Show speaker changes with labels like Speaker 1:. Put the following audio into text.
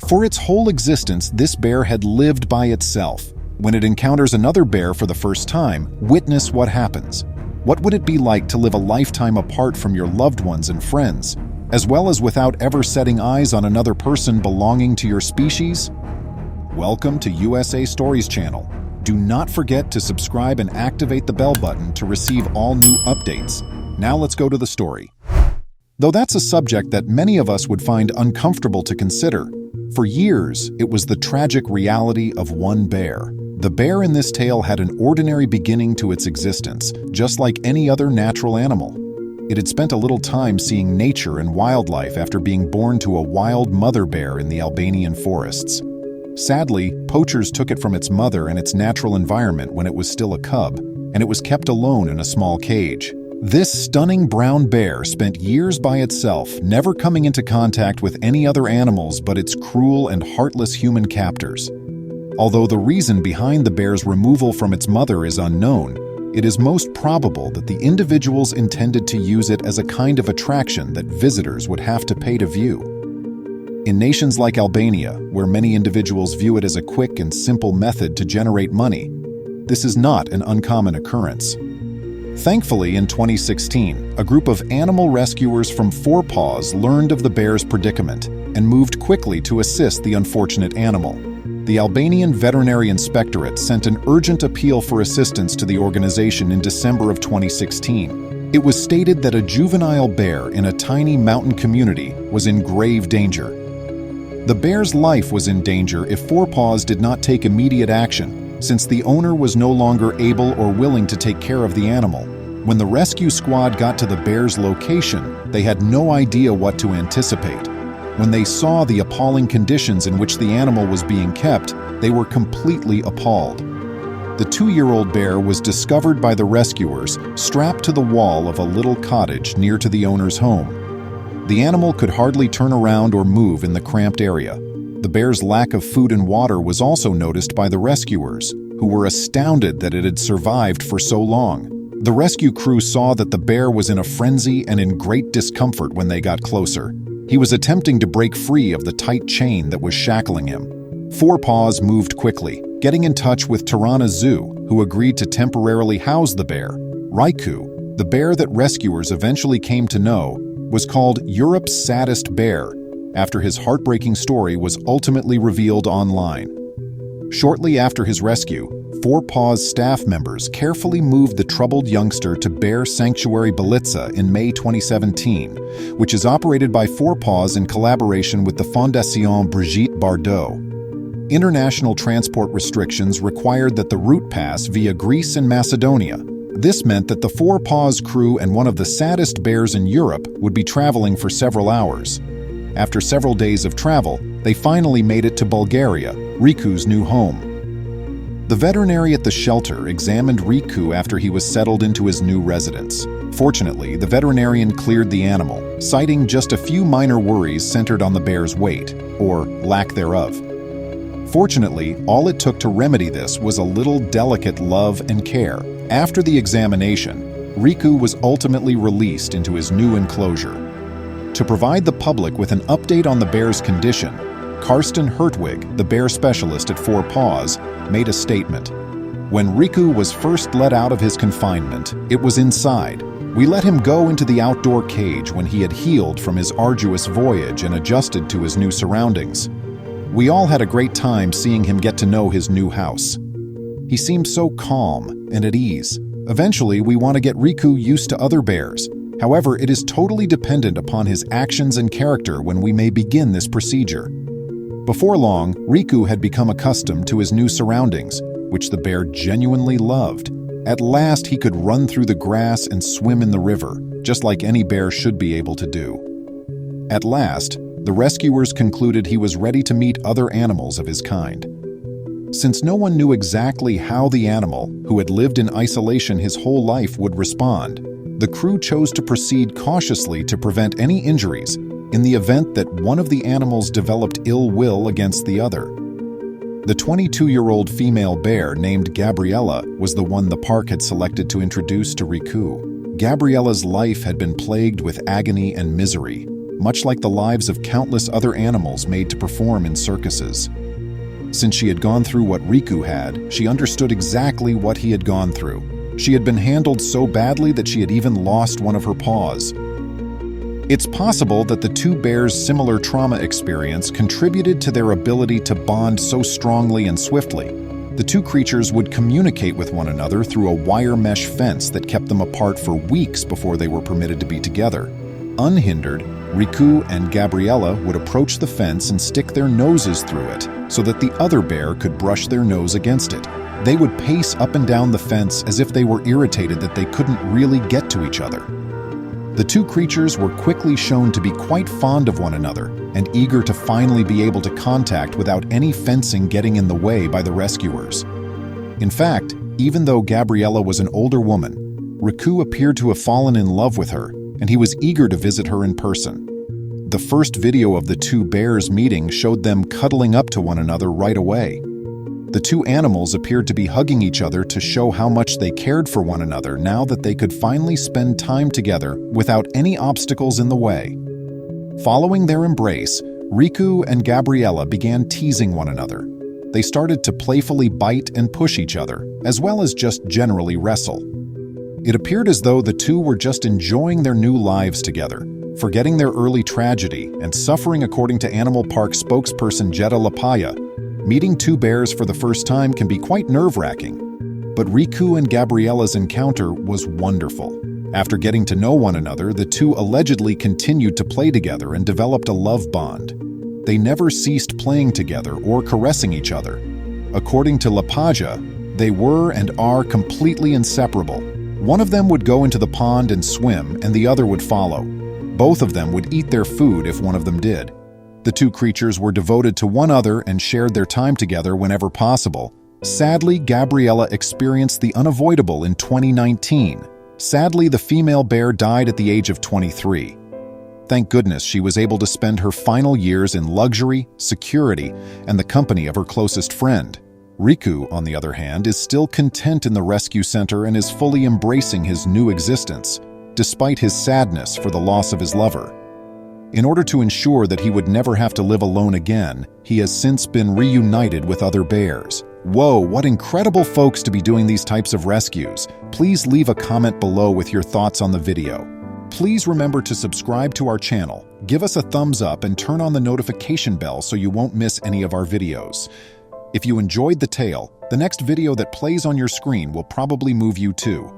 Speaker 1: For its whole existence, this bear had lived by itself. When it encounters another bear for the first time, witness what happens. What would it be like to live a lifetime apart from your loved ones and friends, as well as without ever setting eyes on another person belonging to your species? Welcome to USA Stories channel. Do not forget to subscribe and activate the bell button to receive all new updates. Now let's go to the story. Though that's a subject that many of us would find uncomfortable to consider, for years it was the tragic reality of one bear. The bear in this tale had an ordinary beginning to its existence, just like any other natural animal. It had spent a little time seeing nature and wildlife after being born to a wild mother bear in the Albanian forests. Sadly, poachers took it from its mother and its natural environment when it was still a cub, and it was kept alone in a small cage. This stunning brown bear spent years by itself, never coming into contact with any other animals but its cruel and heartless human captors. Although the reason behind the bear's removal from its mother is unknown, it is most probable that the individuals intended to use it as a kind of attraction that visitors would have to pay to view. In nations like Albania, where many individuals view it as a quick and simple method to generate money, this is not an uncommon occurrence. Thankfully, in 2016, a group of animal rescuers from Four Paws learned of the bear's predicament and moved quickly to assist the unfortunate animal. The Albanian Veterinary Inspectorate sent an urgent appeal for assistance to the organization in December of 2016. It was stated that a juvenile bear in a tiny mountain community was in grave danger. The bear's life was in danger if Four Paws did not take immediate action, since the owner was no longer able or willing to take care of the animal. When the rescue squad got to the bear's location, they had no idea what to anticipate. When they saw the appalling conditions in which the animal was being kept, they were completely appalled. The 2-year-old bear was discovered by the rescuers strapped to the wall of a little cottage near to the owner's home. The animal could hardly turn around or move in the cramped area. The bear's lack of food and water was also noticed by the rescuers, who were astounded that it had survived for so long. The rescue crew saw that the bear was in a frenzy and in great discomfort when they got closer. He was attempting to break free of the tight chain that was shackling him. Four Paws moved quickly, getting in touch with Tirana Zoo, who agreed to temporarily house the bear. Riku, the bear that rescuers eventually came to know, was called Europe's saddest bear, after his heartbreaking story was ultimately revealed online. Shortly after his rescue, Four Paws staff members carefully moved the troubled youngster to Bear Sanctuary Belitsa in May 2017, which is operated by Four Paws in collaboration with the Fondation Brigitte Bardot. International transport restrictions required that the route pass via Greece and Macedonia. This meant that the Four Paws crew and one of the saddest bears in Europe would be traveling for several hours. After several days of travel, they finally made it to Bulgaria, Riku's new home. The veterinary at the shelter examined Riku after he was settled into his new residence. Fortunately, the veterinarian cleared the animal, citing just a few minor worries centered on the bear's weight, or lack thereof. Fortunately, all it took to remedy this was a little delicate love and care. After the examination, Riku was ultimately released into his new enclosure. To provide the public with an update on the bear's condition, Karsten Hertwig, the bear specialist at Four Paws, made a statement. When Riku was first let out of his confinement, it was inside. We let him go into the outdoor cage when he had healed from his arduous voyage and adjusted to his new surroundings. We all had a great time seeing him get to know his new house. He seemed so calm and at ease. Eventually, we want to get Riku used to other bears. However, it is totally dependent upon his actions and character when we may begin this procedure. Before long, Riku had become accustomed to his new surroundings, which the bear genuinely loved. At last, he could run through the grass and swim in the river, just like any bear should be able to do. At last, the rescuers concluded he was ready to meet other animals of his kind. Since no one knew exactly how the animal, who had lived in isolation his whole life, would respond, the crew chose to proceed cautiously to prevent any injuries in the event that one of the animals developed ill will against the other. The 22-year-old female bear named Gabriella was the one the park had selected to introduce to Riku. Gabriella's life had been plagued with agony and misery. much like the lives of countless other animals made to perform in circuses. Since she had gone through what Riku had, she understood exactly what he had gone through. She had been handled so badly that she had even lost one of her paws. It's possible that the two bears' similar trauma experience contributed to their ability to bond so strongly and swiftly. The two creatures would communicate with one another through a wire mesh fence that kept them apart for weeks before they were permitted to be together. Unhindered, Riku and Gabriella would approach the fence and stick their noses through it so that the other bear could brush their nose against it. They would pace up and down the fence as if they were irritated that they couldn't really get to each other. The two creatures were quickly shown to be quite fond of one another and eager to finally be able to contact without any fencing getting in the way by the rescuers. In fact, even though Gabriella was an older woman, Riku appeared to have fallen in love with her, and he was eager to visit her in person. The first video of the two bears meeting showed them cuddling up to one another right away. The two animals appeared to be hugging each other to show how much they cared for one another now that they could finally spend time together without any obstacles in the way. Following their embrace, Riku and Gabriella began teasing one another. They started to playfully bite and push each other, as well as just generally wrestle. It appeared as though the two were just enjoying their new lives together, forgetting their early tragedy and suffering. According to Animal Park spokesperson Jetta Lapaya, meeting two bears for the first time can be quite nerve-wracking, but Riku and Gabriella's encounter was wonderful. After getting to know one another, the two allegedly continued to play together and developed a love bond. They never ceased playing together or caressing each other. According to Lapaya, they were and are completely inseparable. One of them would go into the pond and swim, and the other would follow. Both of them would eat their food if one of them did. The two creatures were devoted to one another and shared their time together whenever possible. Sadly, Gabriella experienced the unavoidable in 2019. Sadly, the female bear died at the age of 23. Thank goodness she was able to spend her final years in luxury, security, and the company of her closest friend. Riku, on the other hand, is still content in the rescue center and is fully embracing his new existence, despite his sadness for the loss of his lover. In order to ensure that he would never have to live alone again, he has since been reunited with other bears. Whoa, what incredible folks to be doing these types of rescues. Please leave a comment below with your thoughts on the video. Please remember to subscribe to our channel, give us a thumbs up, and turn on the notification bell so you won't miss any of our videos. If you enjoyed the tale, the next video that plays on your screen will probably move you too.